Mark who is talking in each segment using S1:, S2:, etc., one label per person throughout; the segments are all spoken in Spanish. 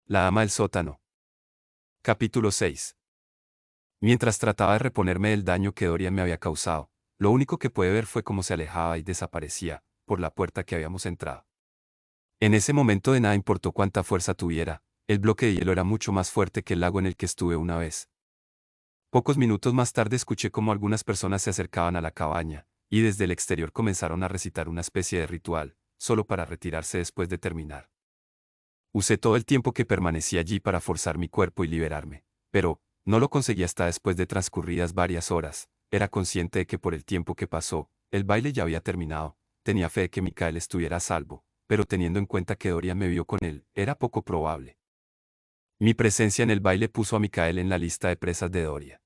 S1: La dama del sótano. Capítulo 6. Mientras trataba de reponerme del daño que Dorian me había causado, lo único que pude ver fue cómo se alejaba y desaparecía, por la puerta que habíamos entrado. En ese momento de nada importó cuánta fuerza tuviera, el bloque de hielo era mucho más fuerte que el lago en el que estuve una vez. Pocos minutos más tarde escuché cómo algunas personas se acercaban a la cabaña, y desde el exterior comenzaron a recitar una especie de ritual, solo para retirarse después de terminar. Usé todo el tiempo que permanecí allí para forzar mi cuerpo y liberarme, pero no lo conseguí hasta después de transcurridas varias horas. Era consciente de que por el tiempo que pasó, el baile ya había terminado. Tenía fe de que Mikael estuviera a salvo, pero teniendo en cuenta que Dorian me vio con él, era poco probable. Mi presencia en el baile puso a Mikael en la lista de presas de Dorian.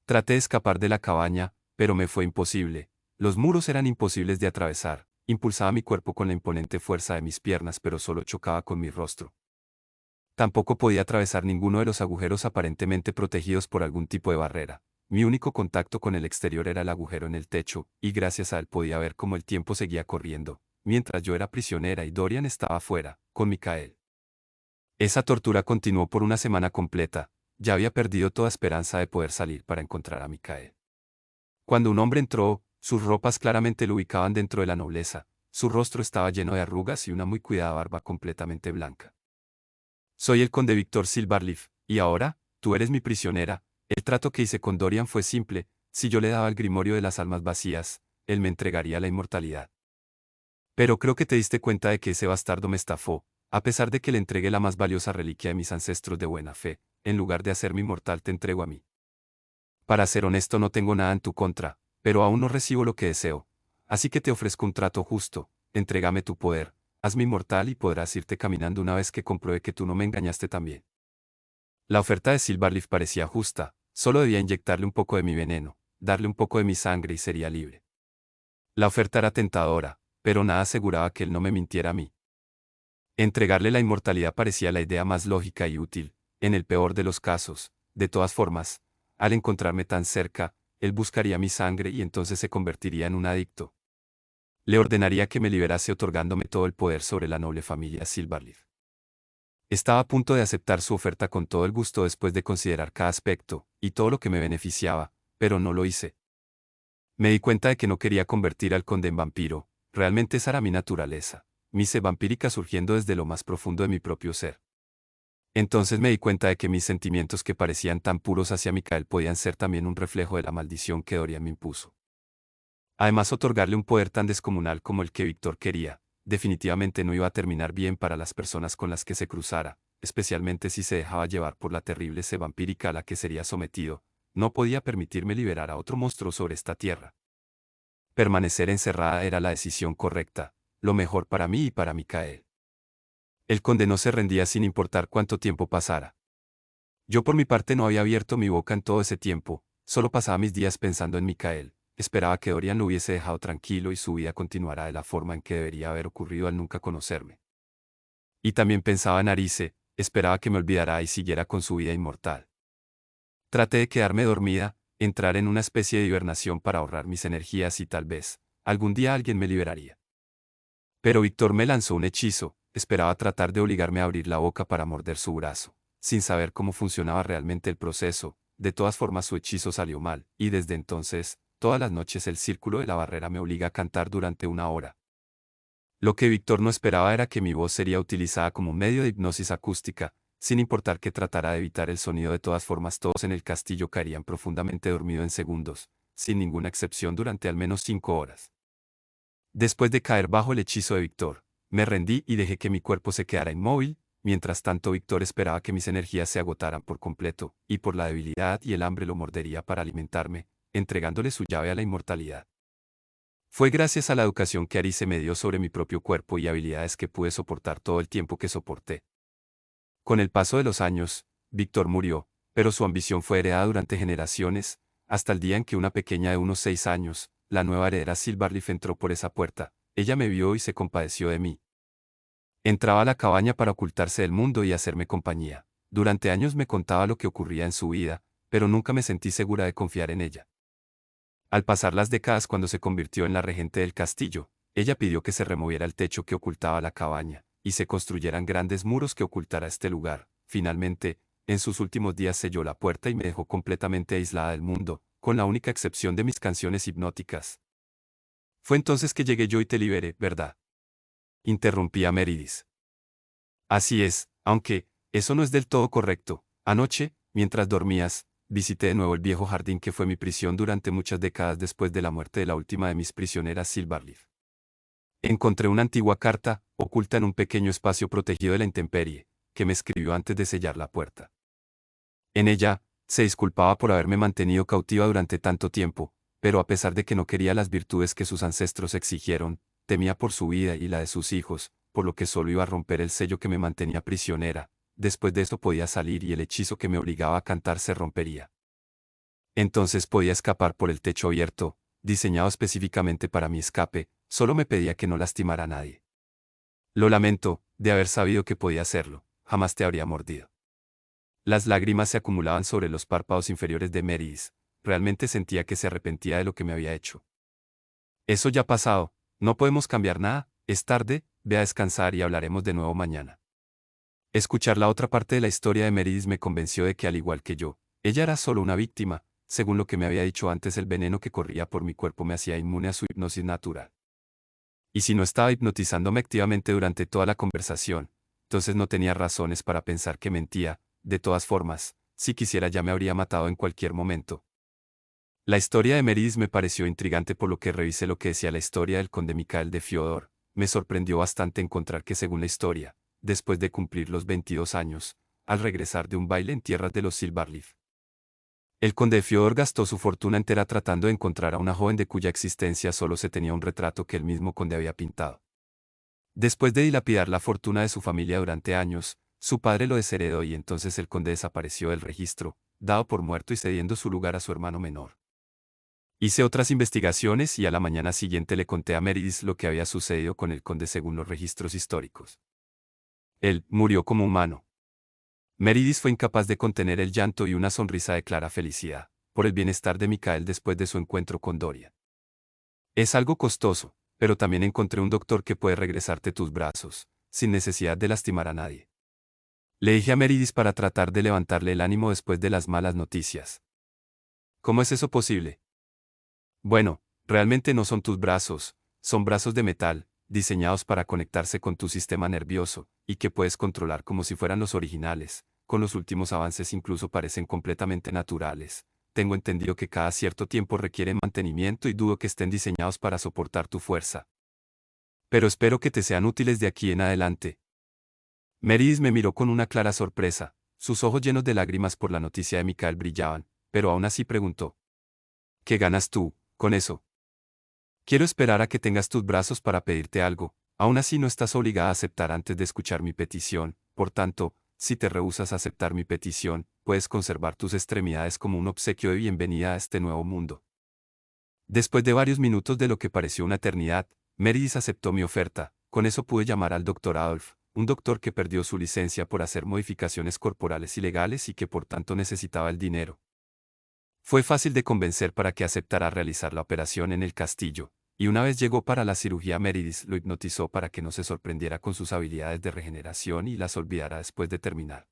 S1: Traté de escapar de la cabaña, pero me fue imposible. Los muros eran imposibles de atravesar. Impulsaba mi cuerpo con la imponente fuerza de mis piernas, pero solo chocaba con mi rostro. Tampoco podía atravesar ninguno de los agujeros aparentemente protegidos por algún tipo de barrera. Mi único contacto con el exterior era el agujero en el techo, y gracias a él podía ver cómo el tiempo seguía corriendo, mientras yo era prisionera y Dorian estaba afuera, con Mikael. Esa tortura continuó por una semana completa. Ya había perdido toda esperanza de poder salir para encontrar a Mikael. Cuando un hombre entró, sus ropas claramente lo ubicaban dentro de la nobleza. Su rostro estaba lleno de arrugas y una muy cuidada barba completamente blanca. Soy el conde Víctor Silverleaf, y ahora, tú eres mi prisionera. El trato que hice con Dorian fue simple. Si yo le daba el grimorio de las almas vacías, él me entregaría la inmortalidad. Pero creo que te diste cuenta de que ese bastardo me estafó, a pesar de que le entregué la más valiosa reliquia de mis ancestros de buena fe. En lugar de hacerme inmortal te entrego a mí. Para ser honesto, no tengo nada en tu contra, pero aún no recibo lo que deseo. Así que te ofrezco un trato justo. Entrégame tu poder, hazme inmortal y podrás irte caminando una vez que compruebe que tú no me engañaste también. La oferta de Silverleaf parecía justa. Solo debía inyectarle un poco de mi veneno, darle un poco de mi sangre y sería libre. La oferta era tentadora, pero nada aseguraba que él no me mintiera a mí. Entregarle la inmortalidad parecía la idea más lógica y útil, en el peor de los casos. De todas formas, al encontrarme tan cerca, él buscaría mi sangre y entonces se convertiría en un adicto. Le ordenaría que me liberase otorgándome todo el poder sobre la noble familia Silverleaf. Estaba a punto de aceptar su oferta con todo el gusto después de considerar cada aspecto, y todo lo que me beneficiaba, pero no lo hice. Me di cuenta de que no quería convertir al conde en vampiro. Realmente esa era mi naturaleza, mi sed vampírica surgiendo desde lo más profundo de mi propio ser. Entonces me di cuenta de que mis sentimientos que parecían tan puros hacia Mikael podían ser también un reflejo de la maldición que Dorian me impuso. Además, otorgarle un poder tan descomunal como el que Víctor quería, definitivamente no iba a terminar bien para las personas con las que se cruzara, especialmente si se dejaba llevar por la terrible sed vampírica a la que sería sometido. No podía permitirme liberar a otro monstruo sobre esta tierra. Permanecer encerrada era la decisión correcta, lo mejor para mí y para Mikael. El conde no se rendía sin importar cuánto tiempo pasara. Yo por mi parte no había abierto mi boca en todo ese tiempo, solo pasaba mis días pensando en Mikael. Esperaba que Dorian lo hubiese dejado tranquilo y su vida continuara de la forma en que debería haber ocurrido al nunca conocerme. Y también pensaba en Arice, esperaba que me olvidara y siguiera con su vida inmortal. Traté de quedarme dormida, entrar en una especie de hibernación para ahorrar mis energías y tal vez, algún día alguien me liberaría. Pero Víctor me lanzó un hechizo, esperaba tratar de obligarme a abrir la boca para morder su brazo, sin saber cómo funcionaba realmente el proceso. De todas formas su hechizo salió mal, y desde entonces, todas las noches el círculo de la barrera me obliga a cantar durante una hora. Lo que Víctor no esperaba era que mi voz sería utilizada como medio de hipnosis acústica, sin importar que tratara de evitar el sonido. De todas formas todos en el castillo caerían profundamente dormido en segundos, sin ninguna excepción durante al menos 5 horas. Después de caer bajo el hechizo de Víctor, me rendí y dejé que mi cuerpo se quedara inmóvil. Mientras tanto Víctor esperaba que mis energías se agotaran por completo, y por la debilidad y el hambre lo mordería para alimentarme, entregándole su llave a la inmortalidad. Fue gracias a la educación que Arice me dio sobre mi propio cuerpo y habilidades que pude soportar todo el tiempo que soporté. Con el paso de los años, Víctor murió, pero su ambición fue heredada durante generaciones, hasta el día en que una pequeña de unos 6 años, la nueva heredera Silverleaf, entró por esa puerta. Ella me vio y se compadeció de mí. Entraba a la cabaña para ocultarse del mundo y hacerme compañía. Durante años me contaba lo que ocurría en su vida, pero nunca me sentí segura de confiar en ella. Al pasar las décadas, cuando se convirtió en la regente del castillo, ella pidió que se removiera el techo que ocultaba la cabaña, y se construyeran grandes muros que ocultara este lugar. Finalmente, en sus últimos días selló la puerta y me dejó completamente aislada del mundo, con la única excepción de mis canciones hipnóticas. Fue entonces que llegué yo y te liberé, ¿verdad? Interrumpí a Meridis. Así es, aunque, eso no es del todo correcto. Anoche, mientras dormías, visité de nuevo el viejo jardín que fue mi prisión durante muchas décadas después de la muerte de la última de mis prisioneras, Silverleaf. Encontré una antigua carta, oculta en un pequeño espacio protegido de la intemperie, que me escribió antes de sellar la puerta. En ella, se disculpaba por haberme mantenido cautiva durante tanto tiempo, pero a pesar de que no quería las virtudes que sus ancestros exigieron, temía por su vida y la de sus hijos, por lo que solo iba a romper el sello que me mantenía prisionera. Después de eso podía salir y el hechizo que me obligaba a cantar se rompería. Entonces podía escapar por el techo abierto, diseñado específicamente para mi escape, solo me pedía que no lastimara a nadie. Lo lamento, de haber sabido que podía hacerlo, jamás te habría mordido. Las lágrimas se acumulaban sobre los párpados inferiores de Meridis. Realmente sentía que se arrepentía de lo que me había hecho. Eso ya ha pasado, no podemos cambiar nada, es tarde, ve a descansar y hablaremos de nuevo mañana. Escuchar la otra parte de la historia de Meridis me convenció de que al igual que yo, ella era solo una víctima, según lo que me había dicho antes el veneno que corría por mi cuerpo me hacía inmune a su hipnosis natural. Y si no estaba hipnotizándome activamente durante toda la conversación, entonces no tenía razones para pensar que mentía. De todas formas, si quisiera ya me habría matado en cualquier momento. La historia de Meridis me pareció intrigante, por lo que revisé lo que decía la historia del conde Mikael de Fiodor. Me sorprendió bastante encontrar que según la historia, después de cumplir los 22 años, al regresar de un baile en tierras de los Silverleaf, el conde de Fiodor gastó su fortuna entera tratando de encontrar a una joven de cuya existencia solo se tenía un retrato que el mismo conde había pintado. Después de dilapidar la fortuna de su familia durante años, su padre lo desheredó y entonces el conde desapareció del registro, dado por muerto y cediendo su lugar a su hermano menor. Hice otras investigaciones y a la mañana siguiente le conté a Meridis lo que había sucedido con el conde según los registros históricos. Él murió como humano. Meridis fue incapaz de contener el llanto y una sonrisa de clara felicidad, por el bienestar de Mikael después de su encuentro con Dorian. Es algo costoso, pero también encontré un doctor que puede regresarte tus brazos, sin necesidad de lastimar a nadie. Le dije a Meridis para tratar de levantarle el ánimo después de las malas noticias. ¿Cómo es eso posible? Bueno, realmente no son tus brazos, son brazos de metal, diseñados para conectarse con tu sistema nervioso, y que puedes controlar como si fueran los originales. Con los últimos avances incluso parecen completamente naturales. Tengo entendido que cada cierto tiempo requieren mantenimiento y dudo que estén diseñados para soportar tu fuerza. Pero espero que te sean útiles de aquí en adelante. Meridis me miró con una clara sorpresa, sus ojos llenos de lágrimas por la noticia de Mikael brillaban, pero aún así preguntó: ¿qué ganas tú con eso? Quiero esperar a que tengas tus brazos para pedirte algo, aún así no estás obligada a aceptar antes de escuchar mi petición, por tanto, si te rehusas a aceptar mi petición, puedes conservar tus extremidades como un obsequio de bienvenida a este nuevo mundo. Después de varios minutos de lo que pareció una eternidad, Meridis aceptó mi oferta. Con eso pude llamar al Dr. Adolf, un doctor que perdió su licencia por hacer modificaciones corporales ilegales y que por tanto necesitaba el dinero. Fue fácil de convencer para que aceptara realizar la operación en el castillo, y una vez llegó para la cirugía Meridis lo hipnotizó para que no se sorprendiera con sus habilidades de regeneración y las olvidara después de terminar.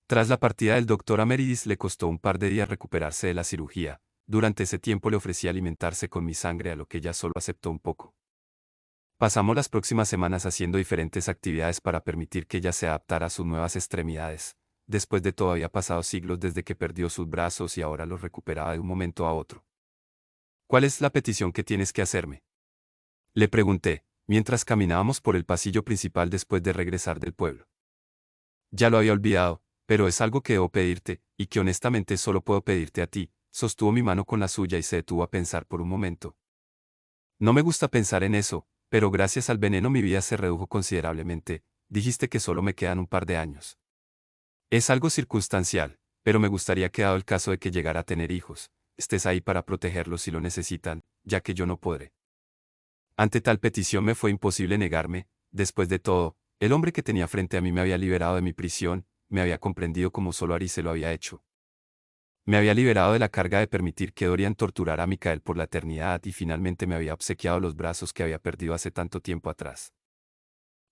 S1: Tras la partida del doctor a Meridis le costó un par de días recuperarse de la cirugía. Durante ese tiempo le ofrecí alimentarse con mi sangre, a lo que ella solo aceptó un poco. Pasamos las próximas semanas haciendo diferentes actividades para permitir que ella se adaptara a sus nuevas extremidades. Después de todo había pasado siglos desde que perdió sus brazos y ahora los recuperaba de un momento a otro. ¿Cuál es la petición que tienes que hacerme?, le pregunté, mientras caminábamos por el pasillo principal después de regresar del pueblo. Ya lo había olvidado, pero es algo que debo pedirte, y que honestamente solo puedo pedirte a ti. Sostuvo mi mano con la suya y se detuvo a pensar por un momento. No me gusta pensar en eso, pero gracias al veneno mi vida se redujo considerablemente. Dijiste que solo me quedan un par de años. Es algo circunstancial, pero me gustaría que, dado el caso de que llegara a tener hijos, estés ahí para protegerlos si lo necesitan, ya que yo no podré. Ante tal petición me fue imposible negarme. Después de todo, el hombre que tenía frente a mí me había liberado de mi prisión, me había comprendido como solo Ari se lo había hecho. Me había liberado de la carga de permitir que Dorian torturara a Mikael por la eternidad y finalmente me había obsequiado los brazos que había perdido hace tanto tiempo atrás.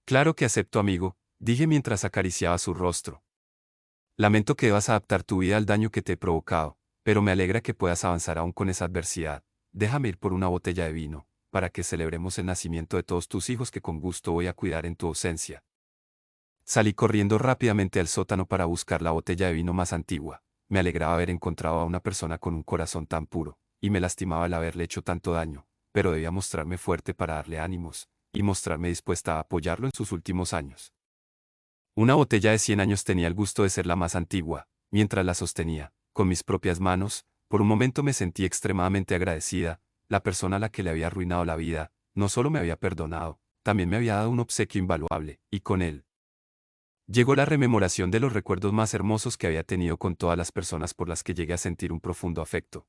S1: Claro que acepto, amigo, dije mientras acariciaba su rostro. Lamento que debas adaptar tu vida al daño que te he provocado, pero me alegra que puedas avanzar aún con esa adversidad. Déjame ir por una botella de vino, para que celebremos el nacimiento de todos tus hijos que con gusto voy a cuidar en tu ausencia. Salí corriendo rápidamente al sótano para buscar la botella de vino más antigua. Me alegraba haber encontrado a una persona con un corazón tan puro, y me lastimaba el haberle hecho tanto daño, pero debía mostrarme fuerte para darle ánimos, y mostrarme dispuesta a apoyarlo en sus últimos años. Una botella de 100 años tenía el gusto de ser la más antigua. Mientras la sostenía, con mis propias manos, por un momento me sentí extremadamente agradecida. La persona a la que le había arruinado la vida, no solo me había perdonado, también me había dado un obsequio invaluable, y con él llegó la rememoración de los recuerdos más hermosos que había tenido con todas las personas por las que llegué a sentir un profundo afecto.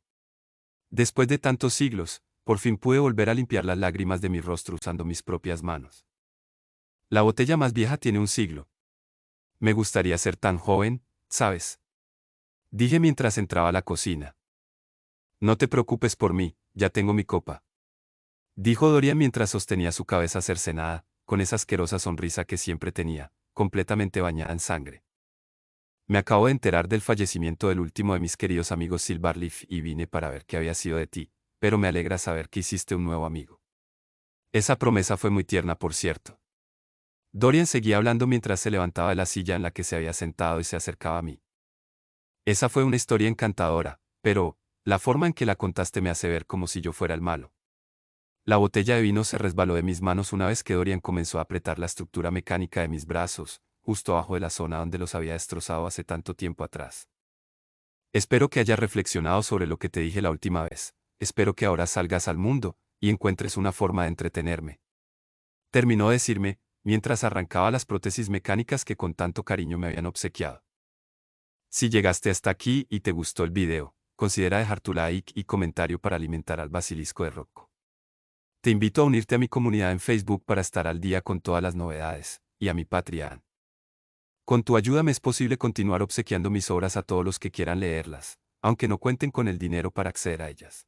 S1: Después de tantos siglos, por fin pude volver a limpiar las lágrimas de mi rostro usando mis propias manos. La botella más vieja tiene un siglo. Me gustaría ser tan joven, ¿sabes? Dije mientras entraba a la cocina. No te preocupes por mí, ya tengo mi copa. Dijo Dorian mientras sostenía su cabeza cercenada, con esa asquerosa sonrisa que siempre tenía, completamente bañada en sangre. Me acabo de enterar del fallecimiento del último de mis queridos amigos Silverleaf y vine para ver qué había sido de ti, pero me alegra saber que hiciste un nuevo amigo. Esa promesa fue muy tierna, por cierto. Dorian seguía hablando mientras se levantaba de la silla en la que se había sentado y se acercaba a mí. Esa fue una historia encantadora, pero, la forma en que la contaste me hace ver como si yo fuera el malo. La botella de vino se resbaló de mis manos una vez que Dorian comenzó a apretar la estructura mecánica de mis brazos, justo abajo de la zona donde los había destrozado hace tanto tiempo atrás. Espero que hayas reflexionado sobre lo que te dije la última vez. Espero que ahora salgas al mundo y encuentres una forma de entretenerme. Terminó de decirme, mientras arrancaba las prótesis mecánicas que con tanto cariño me habían obsequiado. Si llegaste hasta aquí y te gustó el video, considera dejar tu like y comentario para alimentar al basilisco de Rocco. Te invito a unirte a mi comunidad en Facebook para estar al día con todas las novedades, y a mi Patreon. Con tu ayuda me es posible continuar obsequiando mis obras a todos los que quieran leerlas, aunque no cuenten con el dinero para acceder a ellas.